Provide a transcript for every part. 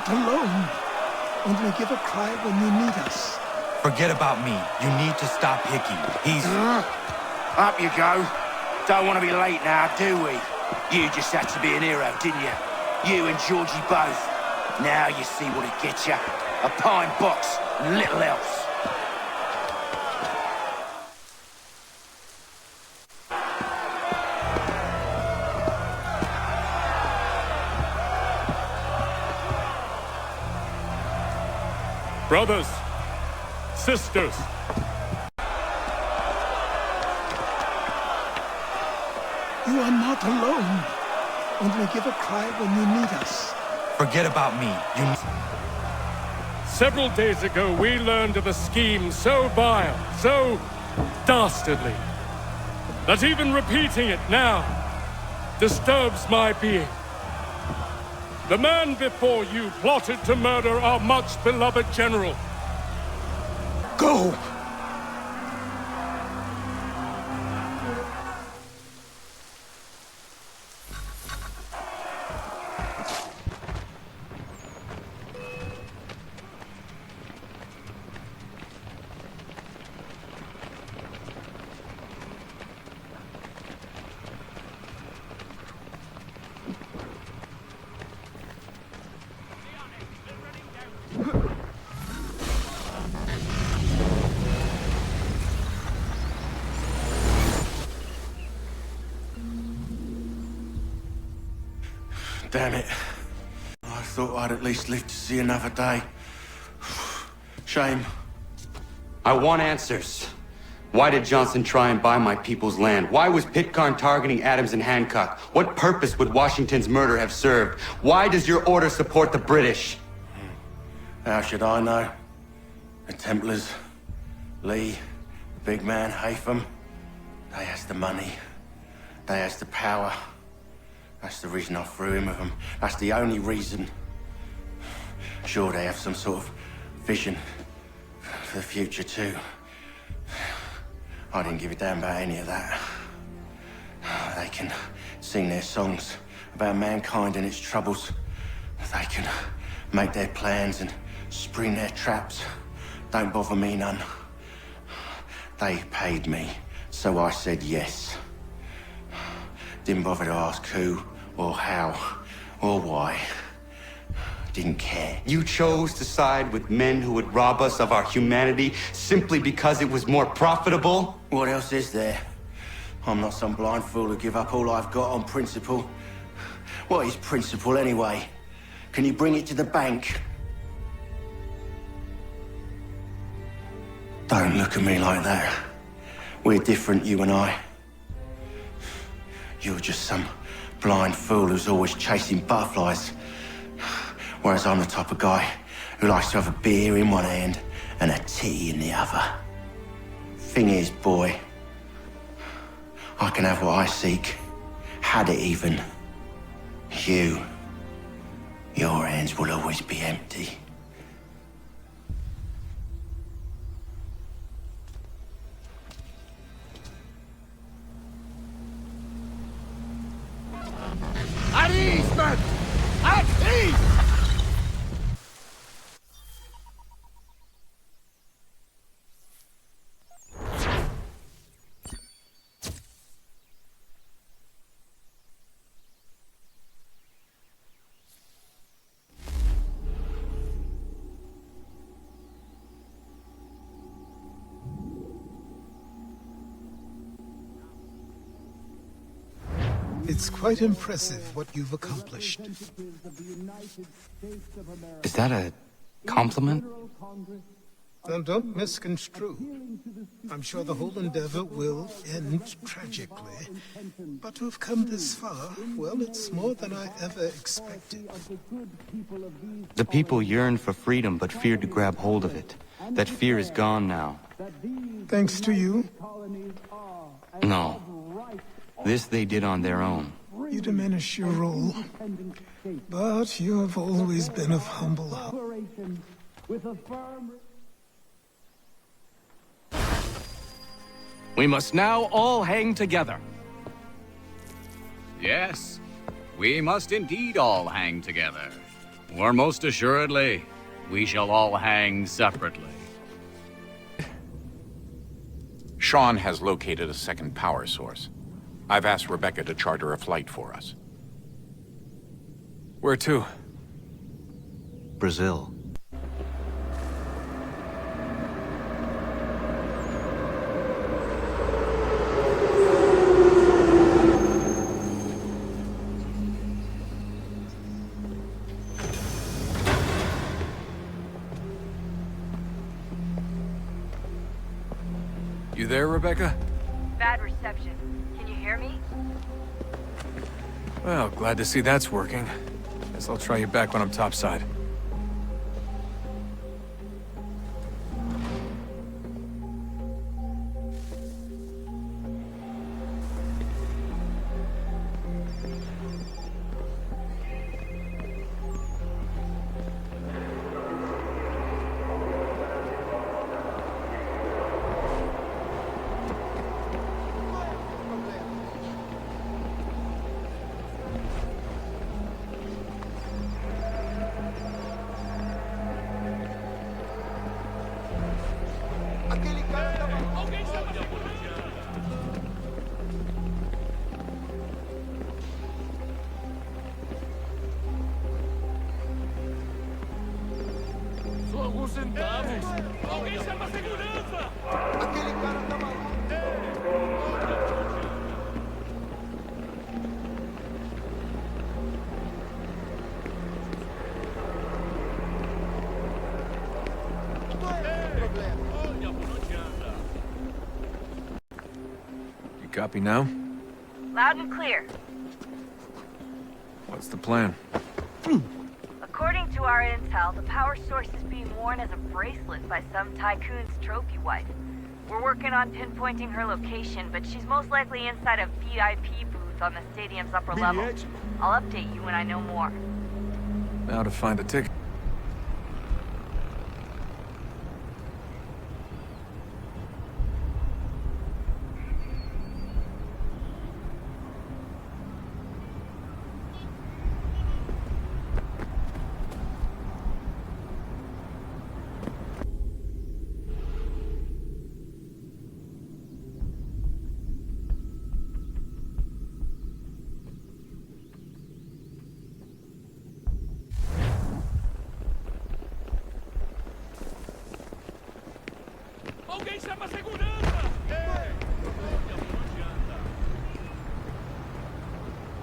not alone. Only give a cry when you need us. Forget about me. You need to stop Hickey. He's... Up you go. Don't want to be late now, do we? You just had to be an hero, didn't you? You and Georgie both. Now you see what it gets you. A pine box, and little else. Brothers, sisters. You are not alone. Only give a cry when you need us. Forget about me. You... Several days ago, we learned of a scheme so vile, so dastardly, that even repeating it now disturbs my being. The man before you plotted to murder our much-beloved general. Go! Damn it. I thought I'd at least live to see another day. Shame. I want answers. Why did Johnson try and buy my people's land? Why was Pitcairn targeting Adams and Hancock? What purpose would Washington's murder have served? Why does your order support the British? How should I know? The Templars, Lee, the big man, Haytham, they has the money. They has the power. That's the reason I threw in with them. That's the only reason. Sure, they have some sort of vision for the future too. I didn't give a damn about any of that. They can sing their songs about mankind and its troubles. They can make their plans and spring their traps. Don't bother me none. They paid me, so I said yes. Didn't bother to ask who, or how, or why. Didn't care. You chose to side with men who would rob us of our humanity simply because it was more profitable? What else is there? I'm not some blind fool who give up all I've got on principle. What is principle anyway? Can you bring it to the bank? Don't look at me like that. We're different, you and I. You're just some blind fool who's always chasing butterflies. Whereas I'm the type of guy who likes to have a beer in one hand and a tea in the other. Thing is, boy, I can have what I seek. Had it even. Your hands will always be empty. At ease, men! At ease! It's quite impressive what you've accomplished. Is that a compliment? Then don't misconstrue. I'm sure the whole endeavor will end tragically. But to have come this far, well, it's more than I ever expected. The people yearned for freedom but feared to grab hold of it. That fear is gone now. Thanks to you. No. This they did on their own. You diminish your role. But you have always been of humble heart. We must now all hang together. Yes, we must indeed all hang together. Or most assuredly, we shall all hang separately. Sean has located a second power source. I've asked Rebecca to charter a flight for us. Where to? Brazil. You there, Rebecca? Bad reception. Can you hear me? Well, glad to see that's working. Guess I'll try you back when I'm topside. Copy now? Loud and clear. What's the plan? According to our intel, the power source is being worn as a bracelet by some tycoon's trophy wife. We're working on pinpointing her location, but she's most likely inside a VIP booth on the stadium's upper level. I'll update you when I know more. Now to find a ticket.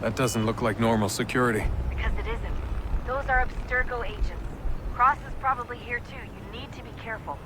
That doesn't look like normal security. Because it isn't. Those are Abstergo agents. Cross is probably here too. You need to be careful.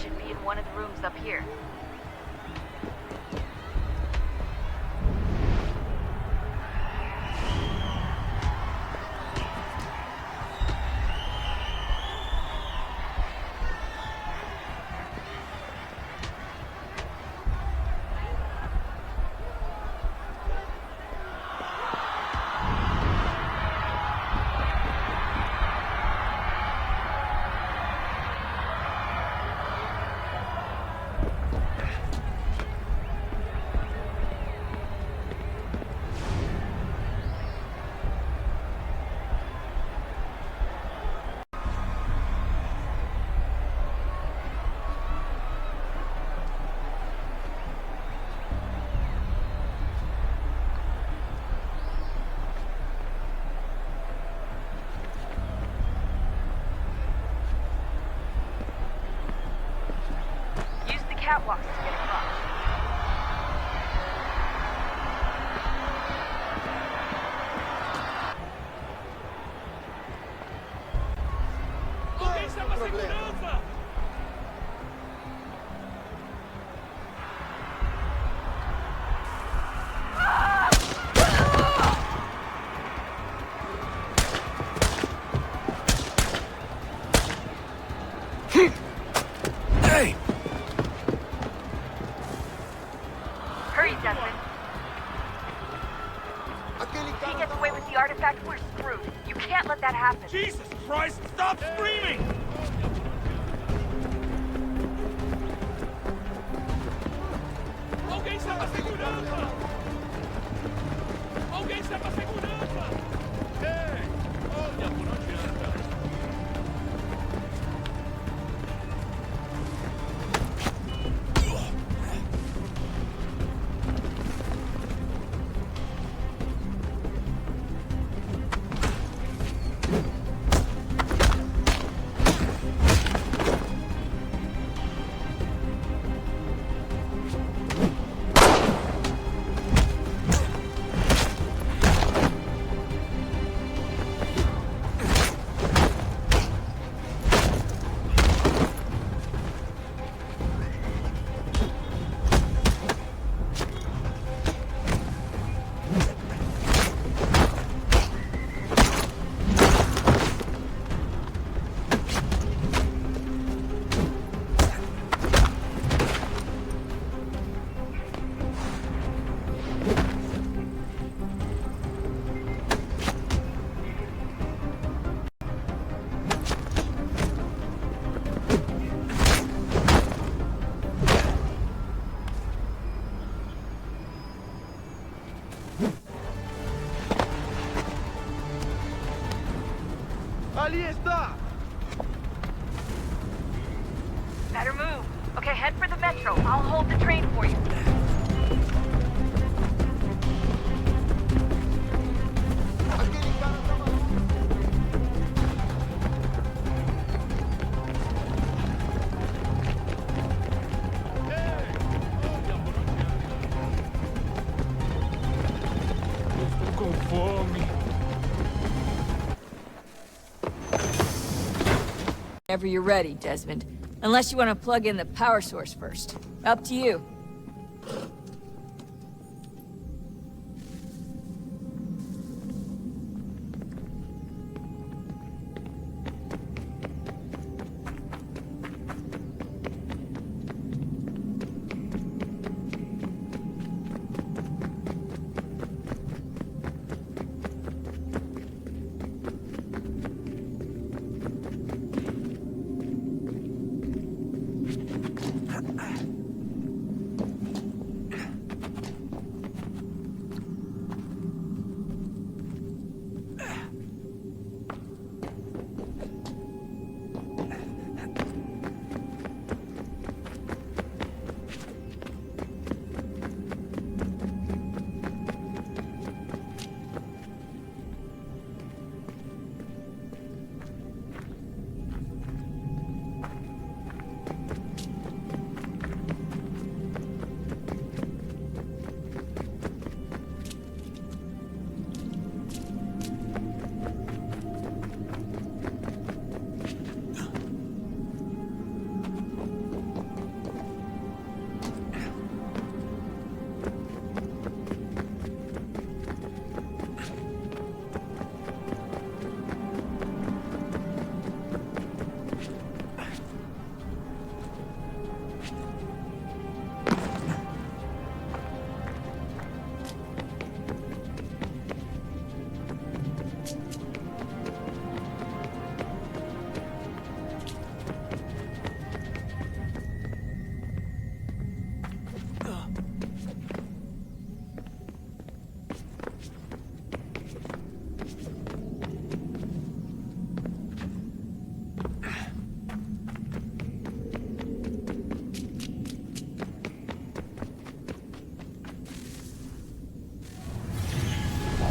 Should be in one of the rooms up here. catwalks to get across. Hey! Hurry, Desmond. If he gets away with the artifact, we're screwed. You can't let that happen. Jesus Christ, stop screaming! Alguém chama a segurança! Alguém chama a segurança! Ei! Olha, por onde anda? Better move. Okay, head for the metro. I'll hold the train for you. Com fome. Whenever you're ready, Desmond. Unless you want to plug in the power source first. Up to you.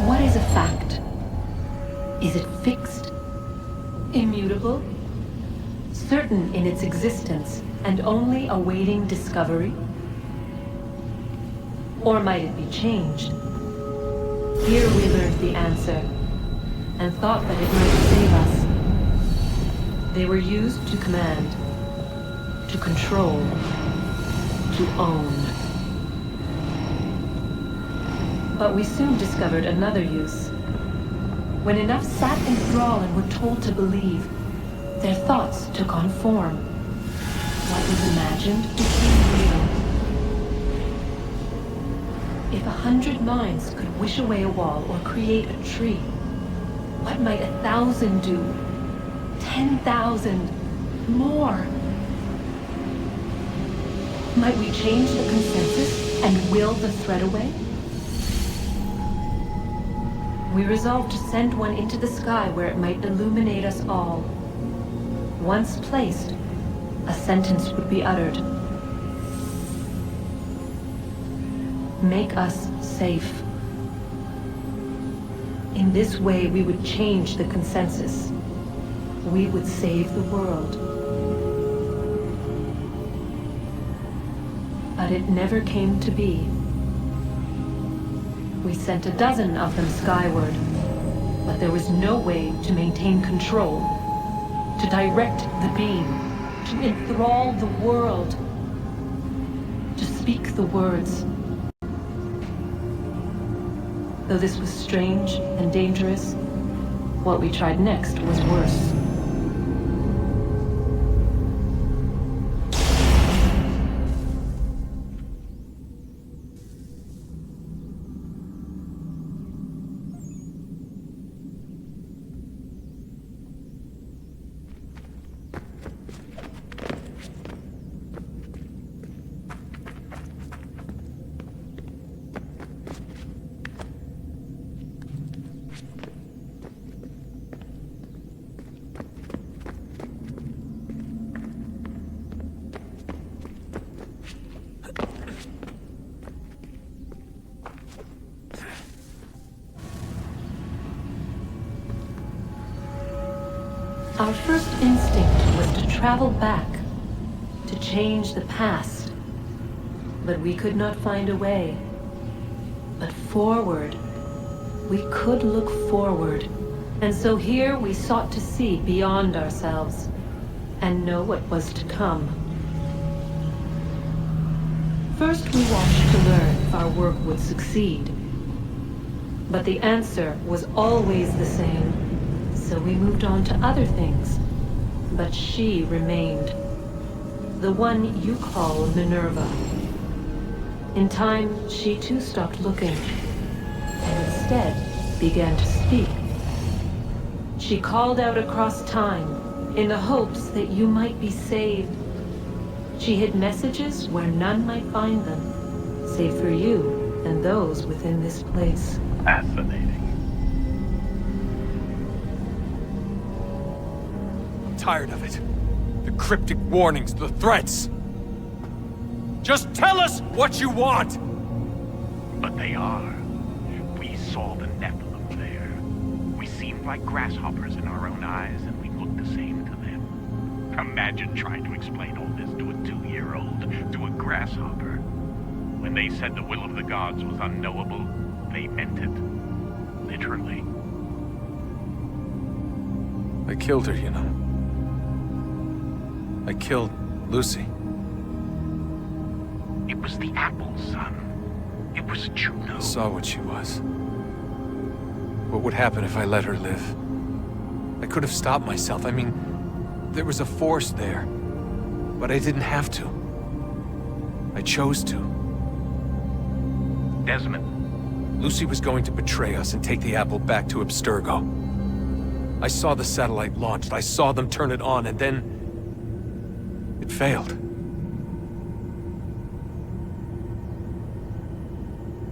What is a fact? Is it fixed? Immutable? certain in its existence and only awaiting discovery? Or might it be changed? Here we learned the answer, and thought that it might save us. They were used to command, to control, to own. But we soon discovered another use. When enough sat in thrall and were told to believe, their thoughts took on form. What was imagined became real. If 100 minds could wish away a wall or create a tree, what might 1,000 do? 10,000? More? Might we change the consensus and will the threat away? We resolved to send one into the sky where it might illuminate us all. Once placed, a sentence would be uttered. Make us safe. In this way, we would change the consensus. We would save the world. But it never came to be. We sent a dozen of them skyward, but there was no way to maintain control, to direct the beam, to enthrall the world, to speak the words. Though this was strange and dangerous, what we tried next was worse. Our first instinct was to travel back, to change the past. But we could not find a way. But forward, we could look forward. And so here we sought to see beyond ourselves, and know what was to come. First we watched to learn if our work would succeed. But the answer was always the same. So we moved on to other things, but she remained. The one you call Minerva. In time, she too stopped looking, and instead began to speak. She called out across time, in the hopes that you might be saved. She hid messages where none might find them, save for you and those within this place. Fascinating. Tired of it. The cryptic warnings, the threats. Just tell us what you want! But they are. We saw the Nephilim there. We seemed like grasshoppers in our own eyes, and we looked the same to them. Imagine trying to explain all this to a 2-year-old, to a grasshopper. When they said the will of the gods was unknowable, they meant it. Literally. I killed her, you know. I killed Lucy. It was the apple, son. It was Juno. I saw what she was. What would happen if I let her live? I could have stopped myself. I mean, there was a force there. But I didn't have to. I chose to. Desmond. Lucy was going to betray us and take the apple back to Abstergo. I saw the satellite launched. I saw them turn it on, and then it failed.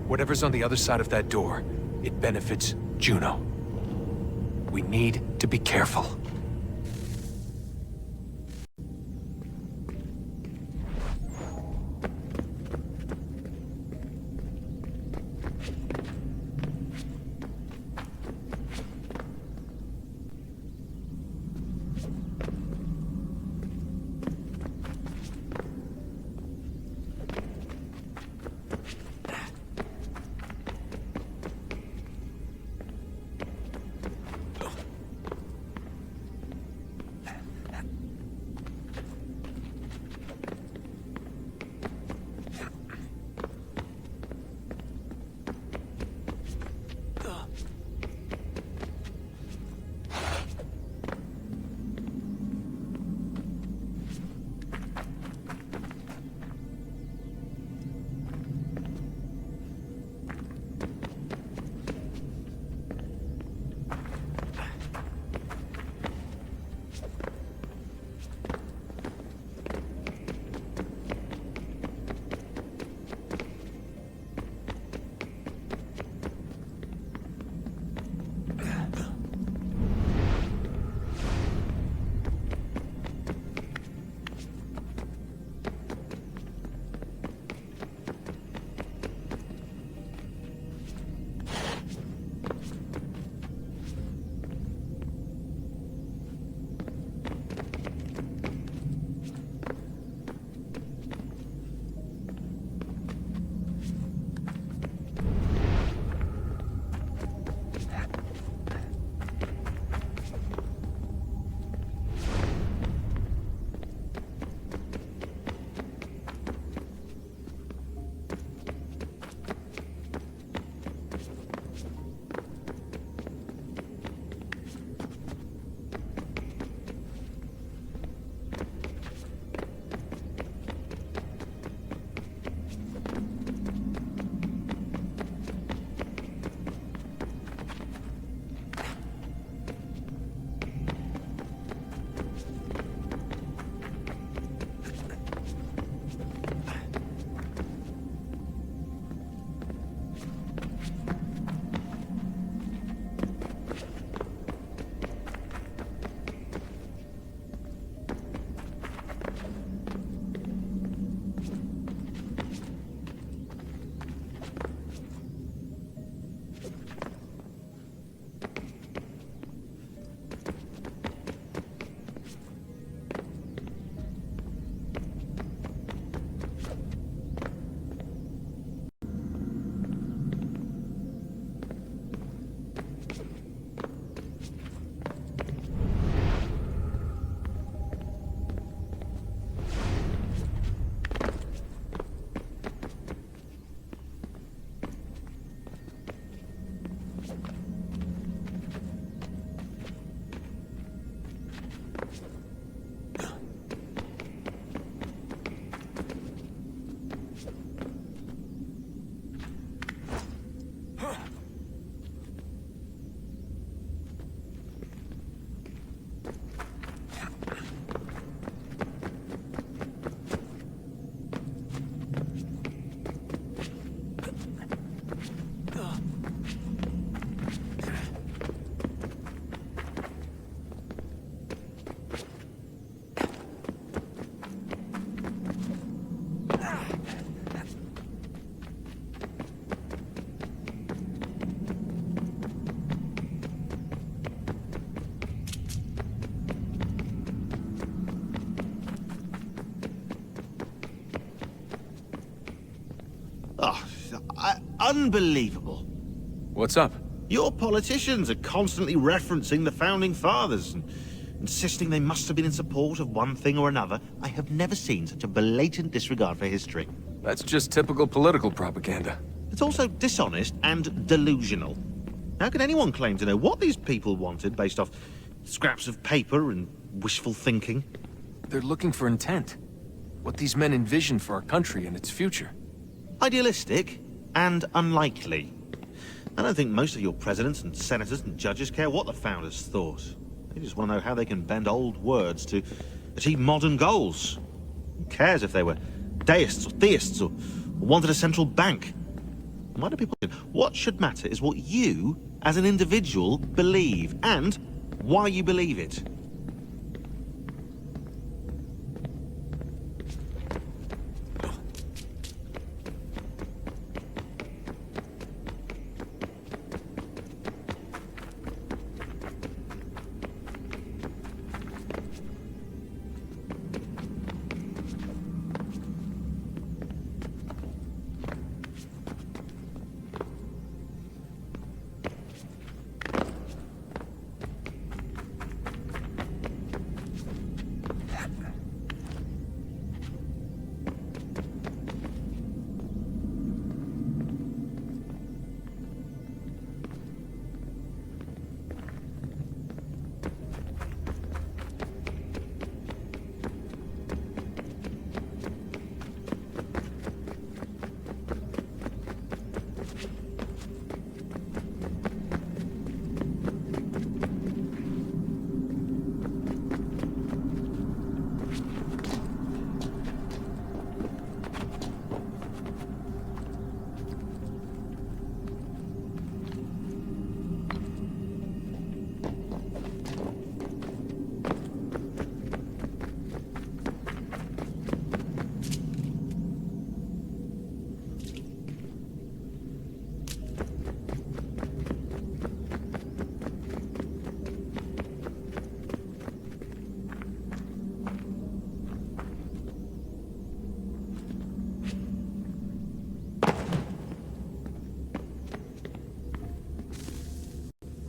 Whatever's on the other side of that door, it benefits Juno. We need to be careful. Oh, unbelievable. What's up? Your politicians are constantly referencing the Founding Fathers and insisting they must have been in support of one thing or another. I have never seen such a blatant disregard for history. That's just typical political propaganda. It's also dishonest and delusional. How can anyone claim to know what these people wanted based off scraps of paper and wishful thinking? They're looking for intent. What these men envision for our country and its future. Idealistic and unlikely. I don't think most of your presidents and senators and judges care what the founders thought. They just want to know how they can bend old words to achieve modern goals. Who cares if they were deists or theists or wanted a central bank? Why do people... What should matter is what you, as an individual, believe, and why you believe it.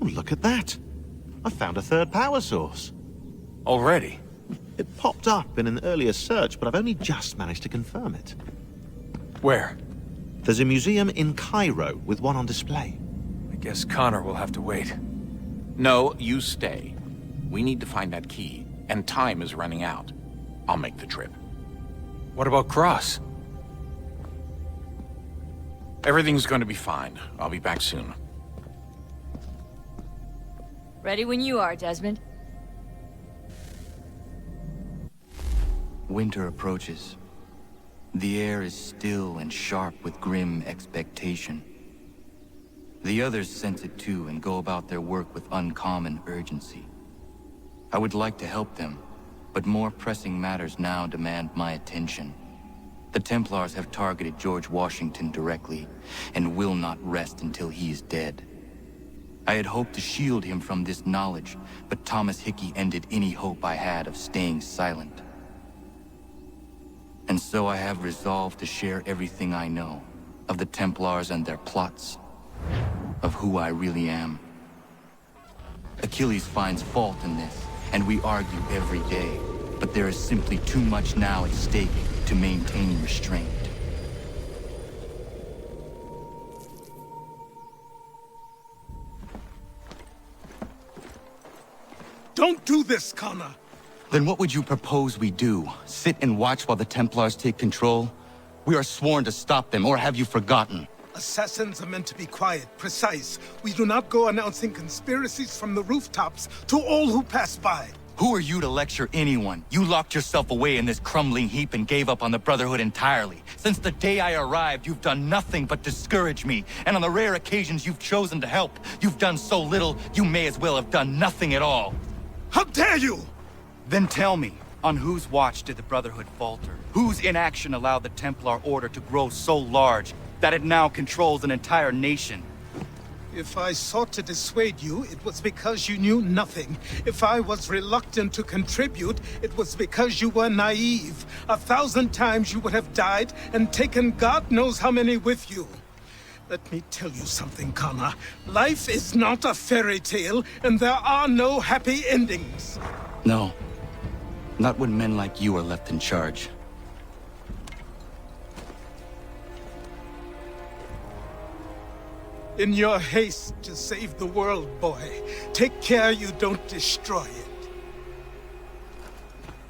Oh, look at that. I found a third power source. Already? It popped up in an earlier search, but I've only just managed to confirm it. Where? There's a museum in Cairo with one on display. I guess Connor will have to wait. No, you stay. We need to find that key, and time is running out. I'll make the trip. What about Cross? Everything's going to be fine. I'll be back soon. Ready when you are, Desmond. Winter approaches. The air is still and sharp with grim expectation. The others sense it too and go about their work with uncommon urgency. I would like to help them, but more pressing matters now demand my attention. The Templars have targeted George Washington directly, and will not rest until he is dead. I had hoped to shield him from this knowledge, but Thomas Hickey ended any hope I had of staying silent. And so I have resolved to share everything I know, of the Templars and their plots, of who I really am. Achilles finds fault in this, and we argue every day, but there is simply too much now at stake to maintain restraint. Don't do this, Connor! Then what would you propose we do? Sit and watch while the Templars take control? We are sworn to stop them, or have you forgotten? Assassins are meant to be quiet, precise. We do not go announcing conspiracies from the rooftops to all who pass by. Who are you to lecture anyone? You locked yourself away in this crumbling heap and gave up on the Brotherhood entirely. Since the day I arrived, you've done nothing but discourage me. And on the rare occasions you've chosen to help, you've done so little, you may as well have done nothing at all. How dare you! Then tell me, on whose watch did the Brotherhood falter? Whose inaction allowed the Templar Order to grow so large that it now controls an entire nation? If I sought to dissuade you, it was because you knew nothing. If I was reluctant to contribute, it was because you were naive. 1,000 times you would have died and taken God knows how many with you. Let me tell you something, Connor. Life is not a fairy tale, and there are no happy endings. No. Not when men like you are left in charge. In your haste to save the world, boy, take care you don't destroy it.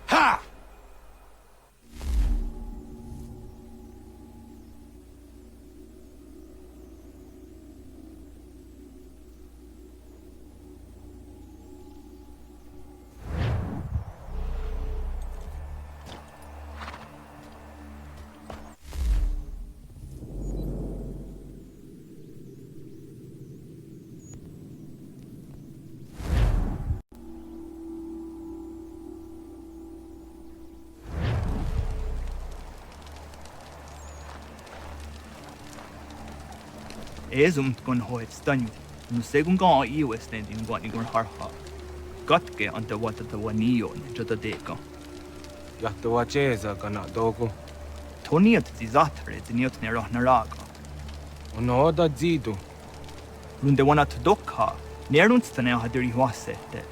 Ha! Ezum gon hoit stanyu. Nu segun ga I west end in what gon harha. Gatke ante what the wanio jota deka. Yatta wacheza kana dogo. Toniat zizatre ziniot ne raga. Ono da zidu. Lunde wanat dokha. Nerunstane hadiri wasette.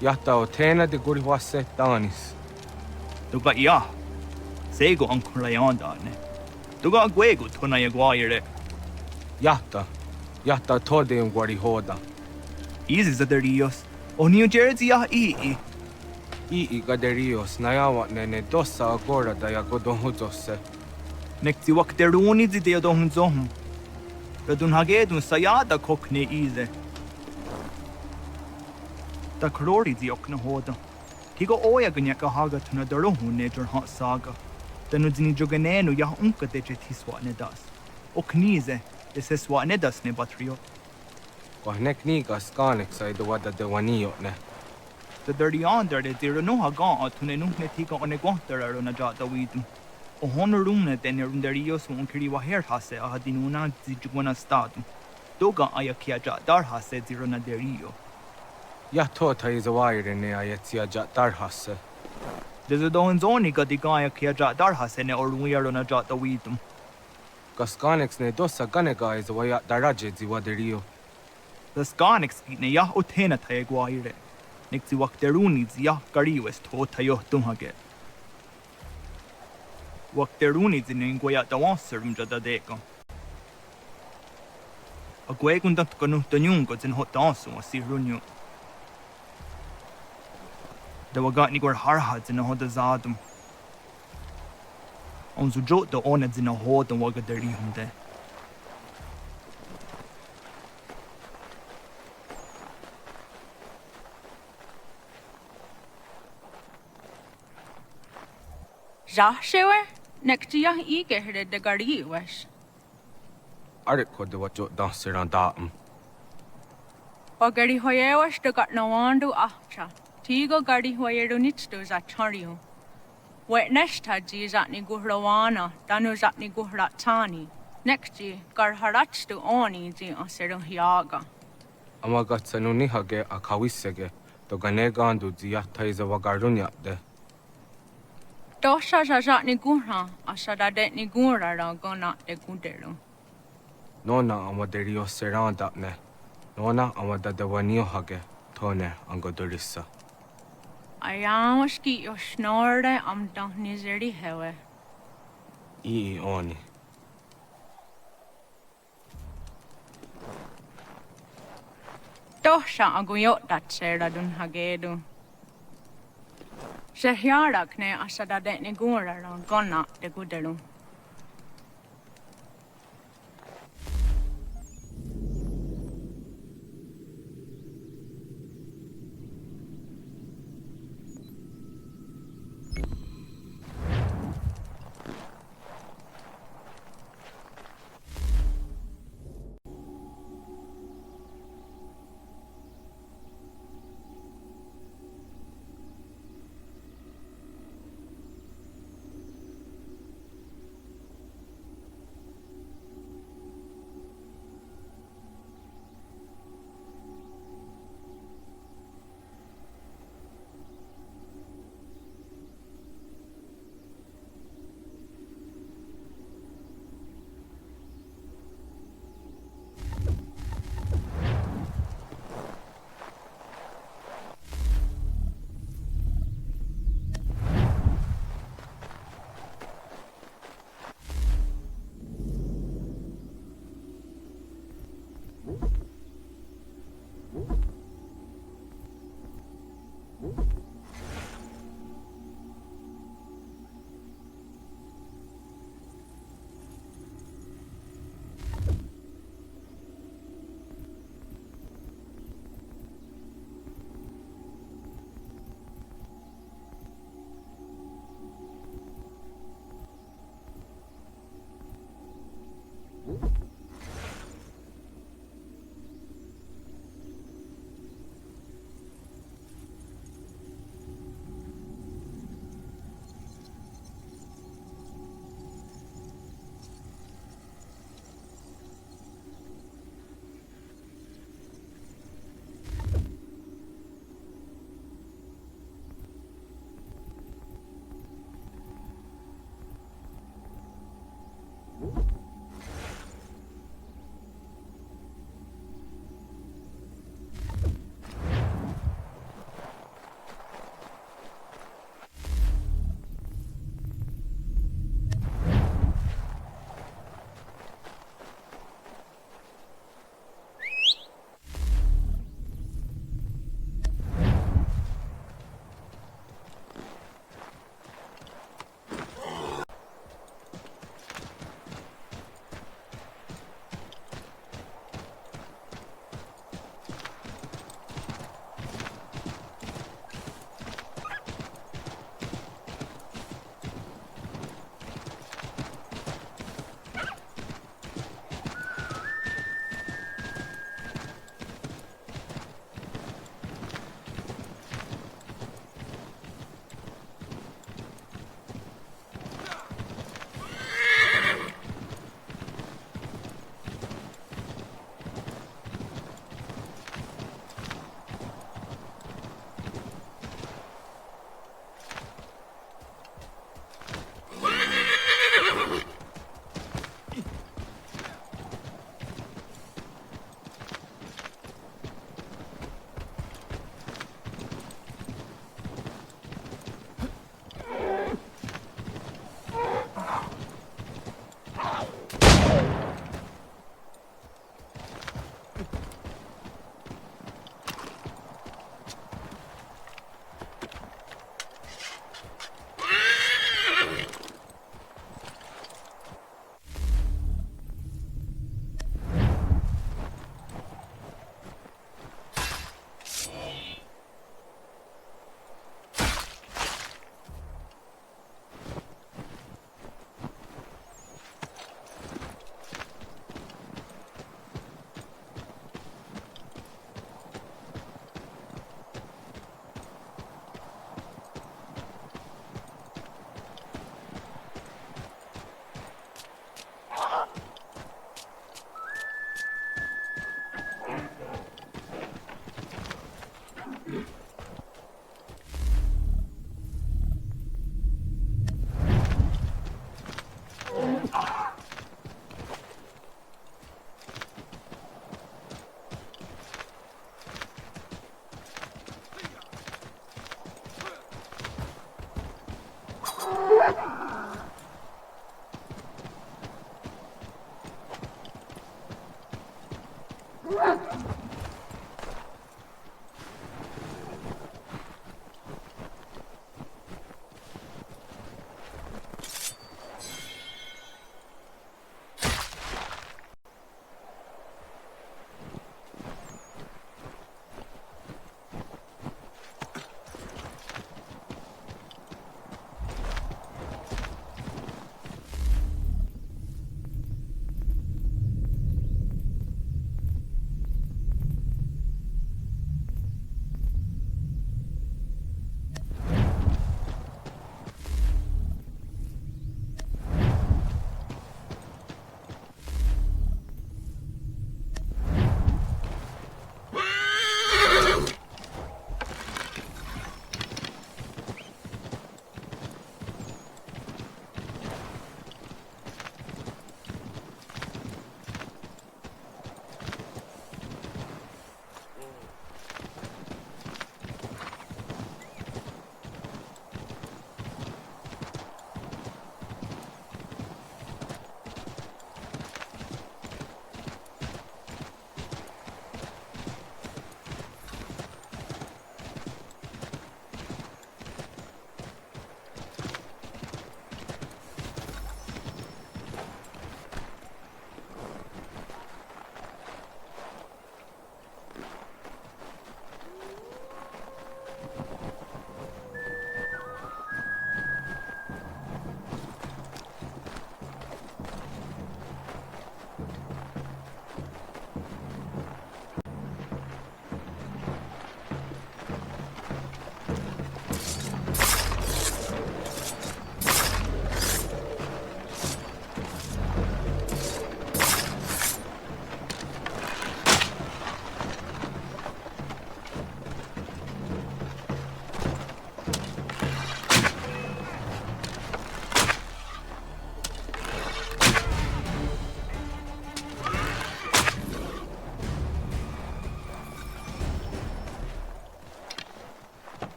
Yatta o tena de guri wasettanis. Duga ya. Sego ankulayanda ne. Duga gwego tona yaguaire. Yatta tode un guari hoda. Easy zaderios. O New Jersey ya ii. Ii gaderios nayawa nene dossa agora da yagodon hudose. Nekti wakteruni zide yadon zohum. Radun hagedun sayada kokne ize. Da krori ziokna hoda. Tigo oya ganyaka haga tuna darohu nejor hot saga. Danu zini joganenu ya unka deje tiswa nedas. Oknize. Ese swa nedas ne batrio. Wahnek niga skanek sa ido wada de wanio ne. The dirty under de zero no haga tune nuhne tiga one guantara na jata widum. O honorumne den runderios un kiri wa her hase a hadinuna zijugwana stadum. Doga ayakia jatar hase zero na derio. Ya tota is a wire ne ayetsia jatar hase. There's a don zoni gadiga ayakia jatar hase ne or weirdo na jata widum. Gaskanix ne dosa ganega is a waya daraje ziwaderio. The Skanix ne ya otena taeguaire. Nixi wakteruni zia gariwes to tayo tumhage. Wakteruni zinenguaya dawanserum jada deka. A guegundat kanu tanyungo zin hot dansu si runyu. The wagatni gor harhads in a hoda zadum. On zu jot de oned in a hod and waga deri hunde. Rashewer? Nektia ige herde de gari wesh. Arik ko de wat jot danser an datum. O gari hoyewash de gat no wandu ahcha. Tigo gari hoyeru nitstu za chariu. Wet neshta ji zatni guhrawana, danu zatni guhratani. Nekji gar harachtu oni ji aseru hiaga. Amagat sanuni hage a kawisege, to ganegandu ziyatta is a wagarunya de. Dosha zatni guhra, asada detni gura ra gona de guderu. Nona amaderio seranda ne. Nona amada de wanio hage, tone angodurissa. Ayamoski yo snorde am dang nizeri hewe. I oni. Dosha aguyot dat sera dun hagedu. Shehyarak ne asada detni gura ra gona de guderu.